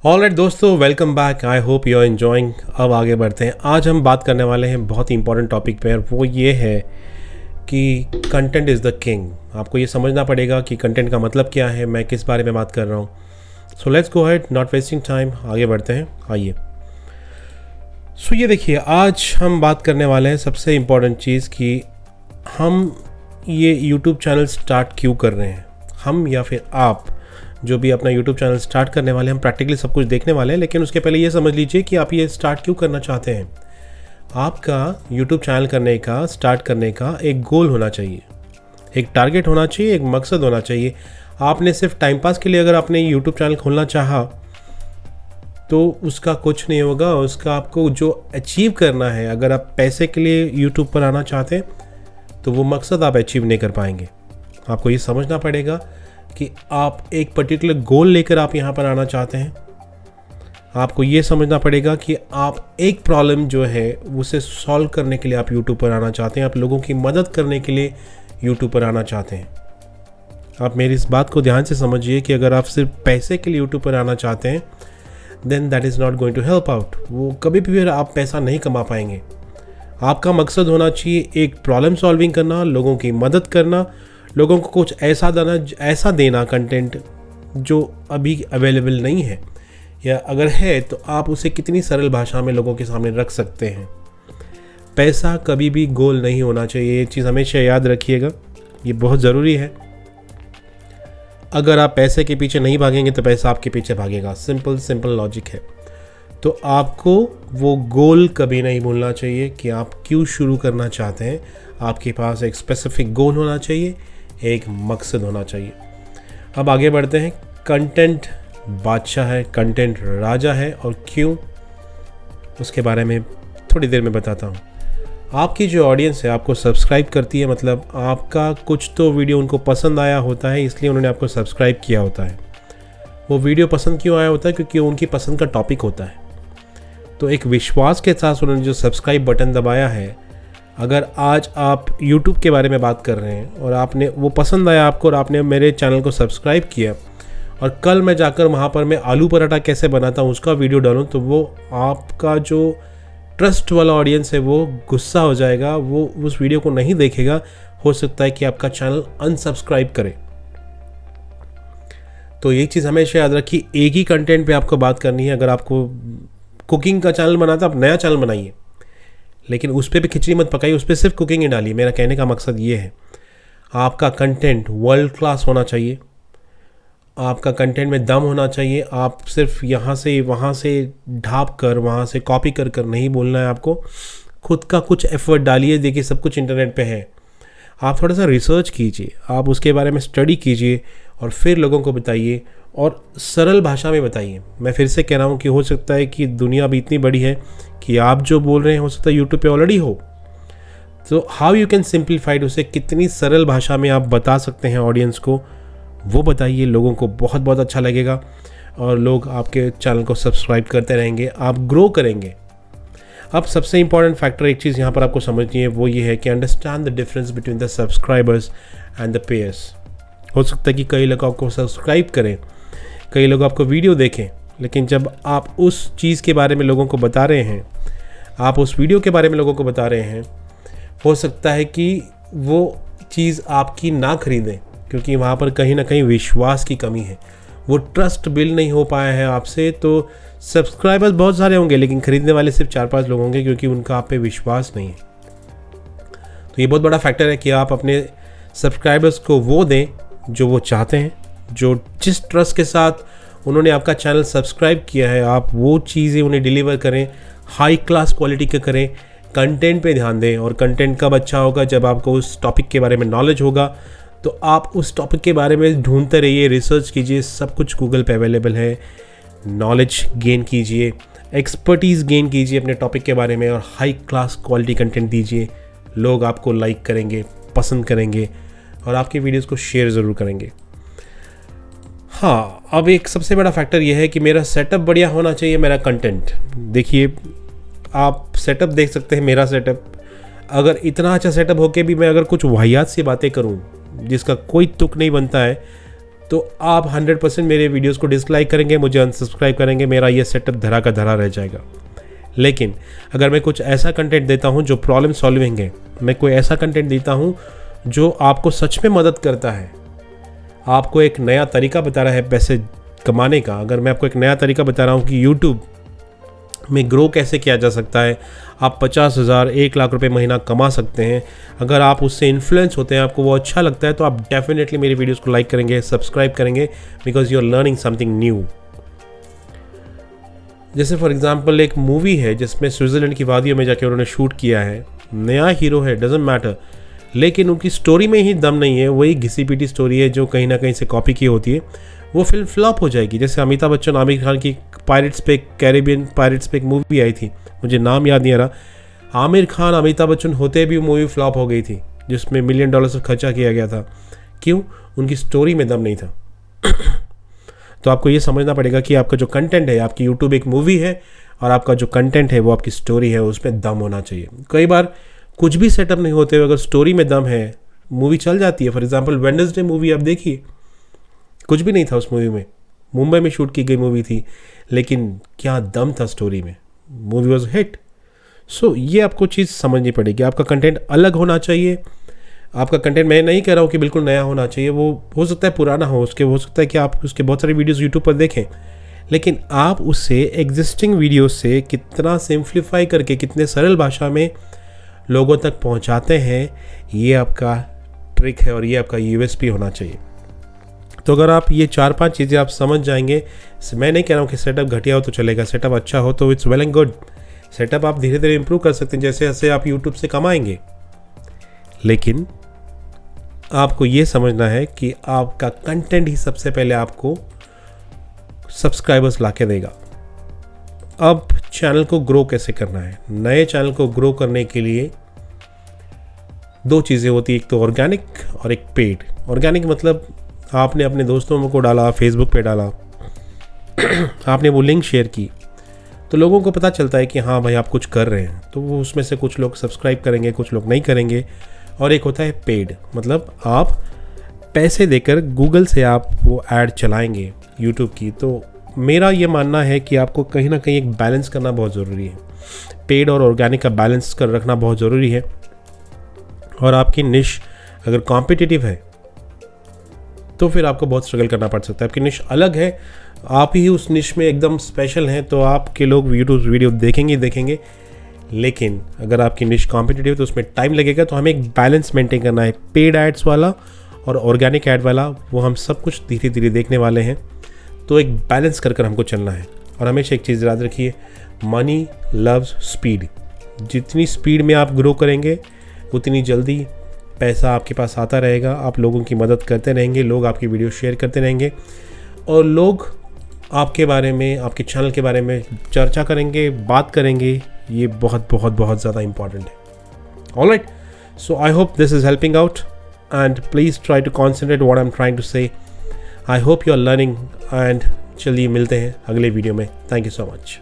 Alright दोस्तों, welcome back. I hope you are enjoying. अब आगे बढ़ते हैं। आज हम बात करने वाले हैं बहुत ही इंपॉर्टेंट टॉपिक पे, और वो ये है कि कंटेंट इज़ द किंग। आपको ये समझना पड़ेगा कि कंटेंट का मतलब क्या है, मैं किस बारे में बात कर रहा हूँ। So let's go ahead, not wasting time, आगे बढ़ते हैं। आइए। सो ये देखिए, आज हम बात करने वाले हैं सबसे इम्पॉर्टेंट चीज़ कि हम ये यूट्यूब चैनल स्टार्ट क्यों कर रहे हैं। हम या फिर आप जो भी अपना यूट्यूब चैनल स्टार्ट करने वाले हैं, हम प्रैक्टिकली सब कुछ देखने वाले हैं, लेकिन उसके पहले ये समझ लीजिए कि आप ये स्टार्ट क्यों करना चाहते हैं। आपका यूट्यूब चैनल करने का, स्टार्ट करने का एक गोल होना चाहिए, एक टारगेट होना चाहिए, एक मकसद होना चाहिए। आपने सिर्फ टाइम पास के लिए अगर आपने यूट्यूब चैनल खोलना चाहा तो उसका कुछ नहीं होगा। उसका आपको जो अचीव करना है, अगर आप पैसे के लिए यूट्यूब पर आना चाहते हैं तो वो मकसद आप अचीव नहीं कर पाएंगे। आपको ये समझना पड़ेगा कि आप एक पर्टिकुलर गोल लेकर आप यहाँ पर आना चाहते हैं। आपको ये समझना पड़ेगा कि आप एक प्रॉब्लम जो है उसे सॉल्व करने के लिए आप यूट्यूब पर आना चाहते हैं। आप लोगों की मदद करने के लिए यूट्यूब पर आना चाहते हैं। आप मेरी इस बात को ध्यान से समझिए कि अगर आप सिर्फ पैसे के लिए यूट्यूब पर आना चाहते हैं then that is not going to help out. वो कभी भी आप पैसा नहीं कमा पाएंगे। आपका मकसद होना चाहिए एक प्रॉब्लम सॉल्विंग करना, लोगों की मदद करना, लोगों को कुछ ऐसा देना कंटेंट जो अभी अवेलेबल नहीं है, या अगर है तो आप उसे कितनी सरल भाषा में लोगों के सामने रख सकते हैं। पैसा कभी भी गोल नहीं होना चाहिए, ये चीज़ हमेशा याद रखिएगा, ये बहुत ज़रूरी है। अगर आप पैसे के पीछे नहीं भागेंगे तो पैसा आपके पीछे भागेगा। सिंपल लॉजिक है। तो आपको वो गोल कभी नहीं भूलना चाहिए कि आप क्यों शुरू करना चाहते हैं। आपके पास एक स्पेसिफिक गोल होना चाहिए, एक मकसद होना चाहिए। अब आगे बढ़ते हैं। कंटेंट बादशाह है, कंटेंट राजा है, और क्यों, उसके बारे में थोड़ी देर में बताता हूँ। आपकी जो ऑडियंस है आपको सब्सक्राइब करती है, मतलब आपका कुछ तो वीडियो उनको पसंद आया होता है, इसलिए उन्होंने आपको सब्सक्राइब किया होता है। वो वीडियो पसंद क्यों आया होता है? क्योंकि उनकी पसंद का टॉपिक होता है। तो एक विश्वास के साथ उन्होंने जो सब्सक्राइब बटन दबाया है, अगर आज आप YouTube के बारे में बात कर रहे हैं और आपने वो पसंद आया आपको और आपने मेरे चैनल को सब्सक्राइब किया, और कल मैं जाकर वहाँ पर मैं आलू पराठा कैसे बनाता हूँ उसका वीडियो डालूँ, तो वो आपका जो ट्रस्ट वाला ऑडियंस है वो गुस्सा हो जाएगा, वो उस वीडियो को नहीं देखेगा। हो सकता है कि आपका चैनल अनसब्सक्राइब करे। तो ये चीज़ हमेशा याद रखिए, एक ही कंटेंट पे आपको बात करनी है। अगर आपको कुकिंग का चैनल बनाता, आप नया चैनल बनाइए, लेकिन उस पर भी खिचड़ी मत पकाइए, उस पर सिर्फ कुकिंग ही डालिए। मेरा कहने का मकसद ये है, आपका कंटेंट वर्ल्ड क्लास होना चाहिए, आपका कंटेंट में दम होना चाहिए। आप सिर्फ यहाँ से वहाँ से ढाप कर, वहाँ से कॉपी कर कर नहीं बोलना है। आपको खुद का कुछ एफर्ट डालिए। देखिए, सब कुछ इंटरनेट पे है, आप थोड़ा सा रिसर्च कीजिए, आप उसके बारे में स्टडी कीजिए और फिर लोगों को बताइए, और सरल भाषा में बताइए। मैं फिर से कह रहा हूँ कि हो सकता है कि दुनिया भी इतनी बड़ी है कि आप जो बोल रहे हैं हो सकता है यूट्यूब पे ऑलरेडी हो। तो हाउ यू कैन सिंप्लीफाइड, उसे कितनी सरल भाषा में आप बता सकते हैं ऑडियंस को, वो बताइए। लोगों को बहुत बहुत अच्छा लगेगा और लोग आपके चैनल को सब्सक्राइब करते रहेंगे, आप ग्रो करेंगे। अब सबसे इंपॉर्टेंट फैक्टर एक चीज़ यहाँ पर आपको समझनी है, वो ये है कि understand the difference between the subscribers and the pairs. हो सकता है कि कई लोग आपको सब्सक्राइब करें, कई लोग आपको वीडियो देखें, लेकिन जब आप उस चीज़ के बारे में लोगों को बता रहे हैं, आप उस वीडियो के बारे में लोगों को बता रहे हैं, हो सकता है कि वो चीज़ आपकी ना खरीदें, क्योंकि वहाँ पर कहीं ना कहीं विश्वास की कमी है। वो ट्रस्ट बिल्ड नहीं हो पाया है आपसे। तो सब्सक्राइबर्स बहुत सारे होंगे, लेकिन खरीदने वाले सिर्फ 4-5 लोग होंगे, क्योंकि उनका आप पे विश्वास नहीं है। तो ये बहुत बड़ा फैक्टर है कि आप अपने सब्सक्राइबर्स को वो दें जो वो चाहते हैं, जो जिस ट्रस्ट के साथ उन्होंने आपका चैनल सब्सक्राइब किया है, आप वो चीज़ें उन्हें डिलीवर करें, हाई क्लास क्वालिटी के करें। कंटेंट पे ध्यान दें, और कंटेंट कब अच्छा होगा? जब आपको उस टॉपिक के बारे में नॉलेज होगा। तो आप उस टॉपिक के बारे में ढूंढते रहिए, रिसर्च कीजिए, सब कुछ गूगल पे अवेलेबल है। नॉलेज गेन कीजिए, एक्सपर्टीज़ गेन कीजिए अपने टॉपिक के बारे में, और हाई क्लास क्वालिटी कंटेंट दीजिए। लोग आपको लाइक करेंगे, पसंद करेंगे, और आपके वीडियोज़ को शेयर ज़रूर करेंगे। हाँ, अब एक सबसे बड़ा फैक्टर यह है कि मेरा सेटअप बढ़िया होना चाहिए, मेरा कंटेंट। देखिए, आप सेटअप देख सकते हैं, मेरा सेटअप अगर इतना अच्छा सेटअप हो के भी मैं अगर कुछ वाहियात सी बातें करूं जिसका कोई तुक नहीं बनता है, तो आप 100% मेरे वीडियोस को डिसलाइक करेंगे, मुझे अनसब्सक्राइब करेंगे, मेरा ये सेटअप धरा का धरा रह जाएगा। लेकिन अगर मैं कुछ ऐसा कंटेंट देता हूँ जो प्रॉब्लम सॉल्विंग है, मैं कोई ऐसा कंटेंट देता हूँ जो आपको सच में मदद करता है, आपको एक नया तरीका बता रहा है पैसे कमाने का, अगर मैं आपको एक नया तरीका बता रहा हूँ कि यूट्यूब में ग्रो कैसे किया जा सकता है, आप 50,000 1 लाख रुपए महीना कमा सकते हैं, अगर आप उससे इन्फ्लुएंस होते हैं, आपको वो अच्छा लगता है, तो आप डेफिनेटली मेरी वीडियोस को लाइक करेंगे, सब्सक्राइब करेंगे, because you are learning something new. जैसे फॉर एग्जांपल एक मूवी है जिसमें स्विट्ज़रलैंड की वादियों में जाके उन्होंने शूट किया है, नया हीरो है, डजेंट मैटर, लेकिन उनकी स्टोरी में ही दम नहीं है, वही घिसी पीटी स्टोरी है जो कहीं ना कहीं से कॉपी की होती है, वो फिल्म फ्लॉप हो जाएगी। जैसे अमिताभ बच्चन आमिर खान की पायरेट्स पे, कैरेबियन पायरेट्स पे एक मूवी आई थी, मुझे नाम याद नहीं आ रहा, आमिर खान अमिताभ बच्चन होते भी मूवी फ्लॉप हो गई थी, जिसमें $1 मिलियन से खर्चा किया गया था। क्यों? उनकी स्टोरी में दम नहीं था। तो आपको ये समझना पड़ेगा कि आपका जो कंटेंट है, आपकी यूट्यूब एक मूवी है और आपका जो कंटेंट है वो आपकी स्टोरी है, उसमें दम होना चाहिए। कई बार कुछ भी सेटअप नहीं होते हुए अगर स्टोरी में दम है, मूवी चल जाती है। फॉर एग्जांपल वेडनेसडे मूवी आप देखिए, कुछ भी नहीं था उस मूवी में, मुंबई में शूट की गई मूवी थी, लेकिन क्या दम था स्टोरी में, मूवी वॉज हिट। सो ये आपको चीज़ समझनी पड़ेगी, आपका कंटेंट अलग होना चाहिए। आपका कंटेंट, मैं नहीं कह रहा हूँ कि बिल्कुल नया होना चाहिए, वो हो सकता है पुराना हो, उसके हो सकता है कि आप उसके बहुत सारे वीडियोस यूट्यूब पर देखें, लेकिन आप उससे एग्जिस्टिंग वीडियो से कितना सिंप्लीफाई करके, कितने सरल भाषा में लोगों तक पहुँचाते हैं, ये आपका ट्रिक है और ये आपका USP होना चाहिए। तो अगर आप ये 4-5 चीज़ें आप समझ जाएंगे, मैं नहीं कह रहा हूँ कि सेटअप घटिया हो तो चलेगा, सेटअप अच्छा हो तो it's well and good, setup आप धीरे धीरे इंप्रूव कर सकते हैं, जैसे जैसे आप यूट्यूब से कमाएंगे। लेकिन आपको ये समझना है कि आपका कंटेंट ही सबसे पहले आपको सब्सक्राइबर्स ला के देगा। अब चैनल को ग्रो कैसे करना है? नए चैनल को ग्रो करने के लिए 2 चीज़ें होती है, एक तो ऑर्गेनिक और एक पेड। ऑर्गेनिक मतलब आपने अपने दोस्तों को डाला, फेसबुक पे डाला, आपने वो लिंक शेयर की, तो लोगों को पता चलता है कि हाँ भाई आप कुछ कर रहे हैं, तो वो उसमें से कुछ लोग सब्सक्राइब करेंगे, कुछ लोग नहीं करेंगे। और एक होता है पेड, मतलब आप पैसे देकर गूगल से आप वो ऐड चलाएंगे यूट्यूब की। तो मेरा ये मानना है कि आपको कहीं ना कहीं एक बैलेंस करना बहुत ज़रूरी है, पेड और ऑर्गेनिक का बैलेंस कर रखना बहुत ज़रूरी है। और आपकी निश अगर कॉम्पिटिटिव है तो फिर आपको बहुत स्ट्रगल करना पड़ सकता है। आपकी निश अलग है, आप ही उस निश में एकदम स्पेशल हैं, तो आपके लोग वीडियो देखेंगे। लेकिन अगर आपकी निश कॉम्पिटिटिव तो उसमें टाइम लगेगा। तो हमें एक बैलेंस मेंटेन करना है, पेड एड्स वाला और ऑर्गेनिक ऐड वाला, वो हम सब कुछ धीरे धीरे देखने वाले हैं। तो एक बैलेंस कर हमको चलना है। और हमेशा एक चीज़ याद रखिए, मनी लव्स स्पीड। जितनी स्पीड में आप ग्रो करेंगे उतनी जल्दी पैसा आपके पास आता रहेगा, आप लोगों की मदद करते रहेंगे, लोग आपकी वीडियो शेयर करते रहेंगे और लोग आपके बारे में, आपके चैनल के बारे में चर्चा करेंगे, बात करेंगे। ये बहुत बहुत बहुत ज़्यादा इंपॉर्टेंट है। Alright, so I hope this is helping out and please try to concentrate what I am trying to say. I hope you are learning and चलिए मिलते हैं अगले वीडियो में। Thank you so much.